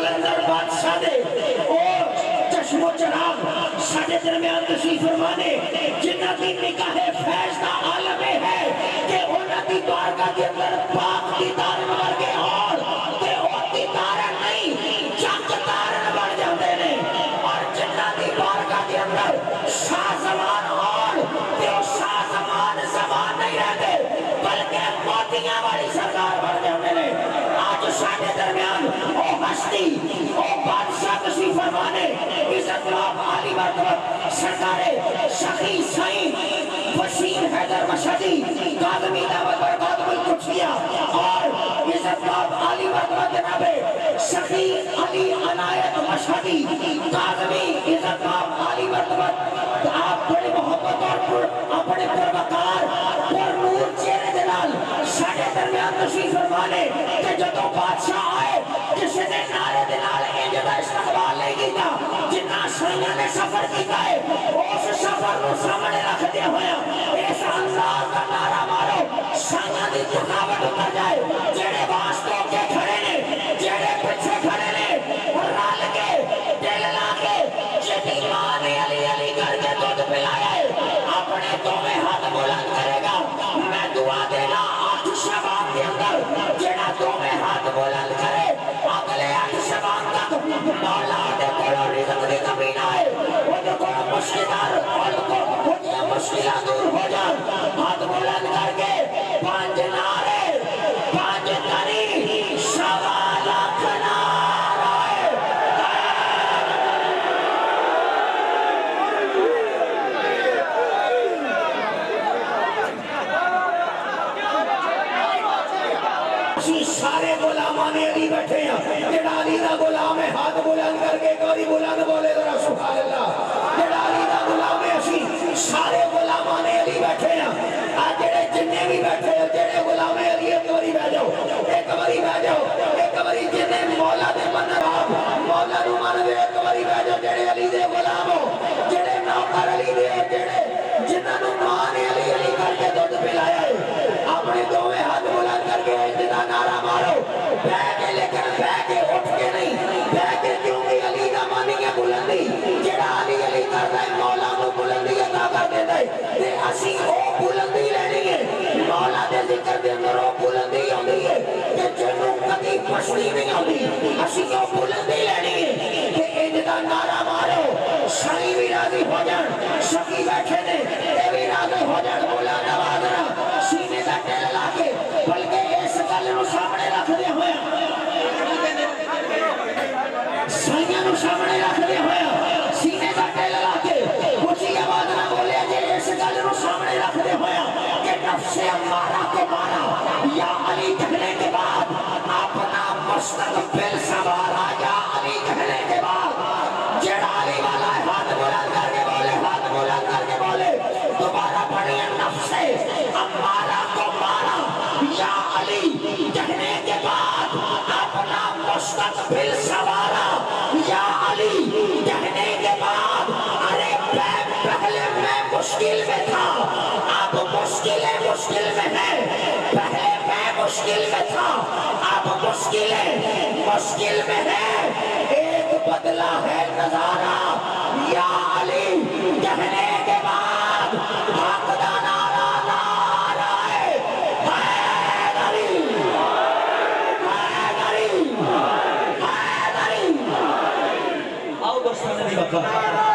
کلندر بادشاہ دے اور چشم و چراغ ساڑھے درمیان تشریف فرمانے جنہ کی نکاح فیض دا عالم ہے کہ انہ کی بارگاہ کے اندر پاک دیدار ورگے اور تے اور دیدار نہیں چک تارن بڑھ جاندے نے اور جنہ کی بارگاہ کے اندر شاہ زمان اور تے وہ شاہ زمان نہیں رہتے بلکہ موتیاں والی سرکار بڑھ جاندے نے آج ساڑھے درمیان او ہستی او بادشاہ تشریف فرمانے عزت مآب عالی مرتبہ سرکار شخی سائیں وسیم حیدر مشہدی قادمی دعوت برکات القدسیہ اور عزت مآب عالی مرتبہ جناب شخی علی عنایت مشہدی قادمی عزت مآب عالی مرتبہ آپ بڑی محبت اور اپنے پروکار پر نور چہرے دلال ساڑھے درمیان تشریف فرمانے کہ جدو بادشاہ آئے کسی نے نعرے دلال انجدہ استقبال نہیں کیتا جنہ سائنہ نے سفر کیتا ہے اس سفر نو سامنے رکھ دیا ہویا اس اللہ کا نعرہ مارو سائنہ دی تھکاوٹ اتر جائے جڑے واسطوں کے کھڑے نے جڑے پچھے کھڑے نے رال کے دل لا کے جدی ماں نے علی علی کر کے دودھ پلایا ہے اپنے تو میں ہاتھ بلند کرے گا میں دعا دینا 8 شباب کے اندر جڑا تو میں ہاتھ بلند کرے اگلے 8 شباب تک مولا دے کوڑا رزق دی کمی نہ ہے وہ دے کوڑا مشکلات اور وہ دے مشکلات دور ہو جان ہاتھ بلند کر کے 5 نعرے 5 تری سوا لاکھ نعرے سارے غلامان علی بیٹھے ہیں جڑا علی دا غلام ہے ہاتھ بلند کر کے کوئی بلند بولے ذرا سبحان اللہ جڑا علی دا غلام ہے اسی سارے غلامان علی بیٹھے ہیں جڑے جننے بھی بیٹھے ہیں جڑے غلام علی ایک باری بیٹھ جاؤ ایک باری بیٹھ جاؤ ایک باری جننے مولا دے منر مولا نو مان دے ایک باری بیٹھ جاؤ جڑے علی دے غلام ہو جڑے نوکر علی دے جڑے جنہاں نو مان علی علی کر کے دودھ پلایا ہے اپنے دوویں ہاتھ بلند کر کے اجتنا نعرہ مارو بہ کے لیکن بہ کے اٹھ کے نہیں بہ کے کیونکہ علی دا مانی ہے بلندی جڑا علی علی کر رہا ہے مولا کو بلندی عطا کر دیتا ہے تے اسی او بلندی لینی ہے مولا دے ذکر دے اندر او بلندی آندی ہے کہ جنوں کدی پستی نہیں آندی اسی او بلندی لینی ہے کہ اجتنا نعرہ مارو شاہی بھی راضی ہو جان شکی بیٹھے نے اے بھی راضی ہو جان مولا نوازنا سینے دا ٹیل لا کے بلکہ اس گل نو سامنے رکھ دے ہوئے سائیاں نو سامنے رکھ دے ہوئے سینے دا ٹیل لا کے اونچی آواز نہ بولے جے اس گل نو سامنے رکھ دے ہوئے کہ نفس امارہ کو مارا یا علی کہنے کے بعد اپنا مستقبل سنوارا یا علی کہنے کے بعد جڑا علی والا ہے ہاتھ بلند کر کے بولے ہاتھ بلند کر کے بولے دوبارہ پڑھیں نفس امارہ کو مارا یا علی کہنے کے بعد اپنا مستقبل سنوارا یا علی کہنے کے بعد ارے پہلے میں مشکل میں تھا اب مشکل میں ہے پہلے میں مشکل میں تھا اب مشکل میں ہے ایک بدلہ ہے نظارہ یا علی کہنے کے بعد حق دا نعرہ آؤ دوستان علی بکر